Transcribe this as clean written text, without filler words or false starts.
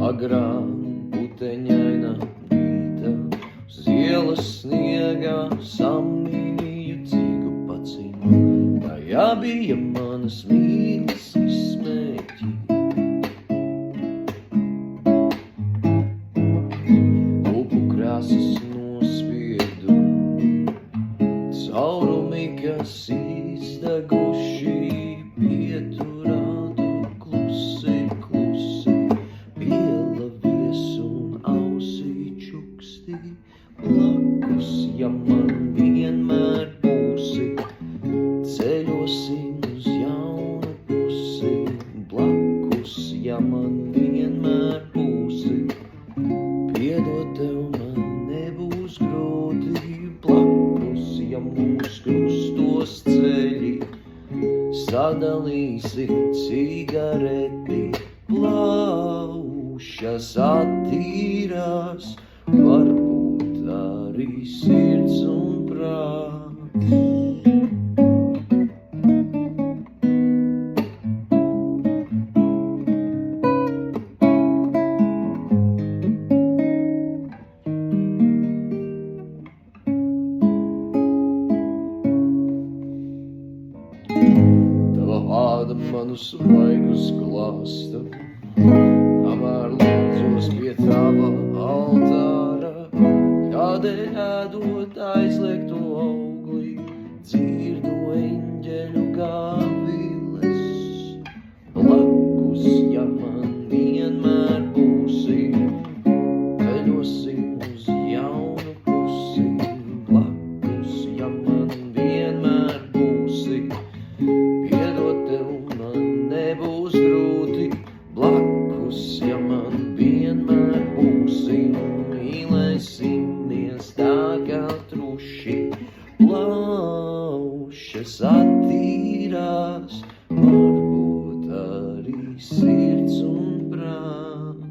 Agrā puteņaina rīta, uz ielas sniegā samīnīju cigu paciņu. Tajā bija manas mīlas izsmēķi. Upu krāsas nospiedu, caurumi, kas izdeguši pieturātu klusi, klusi. Piela viesu un ausī čukstī, blakus, ja man vienmēr būsi, ceļosim uz jaunu pusi. Blakus, ja man vienmēr būsi, piedot tev man nebūs grūti. Blakus, ja mūs krustos ceļi, sadalīsim cigareti. Plaušas attīrās, varbūt arī sirds un prāts. Tava āda manus vaigus glāsta, kamēr lūdzos pie tava altāra. Kādēļ ēdot aizliegto augli, dzirdu eņģeļu gaviles. Blakus, ja man vienmēr būsi, ceļosim uz jaunu pusi. Blakus, ja man vienmēr būsi, piedot tev man nebūs grūti. Blakus, ja man vienmēr būsi, mīlēsimies tā kā truši. Plaušas attīrās, varbūt arī sirds un prāts.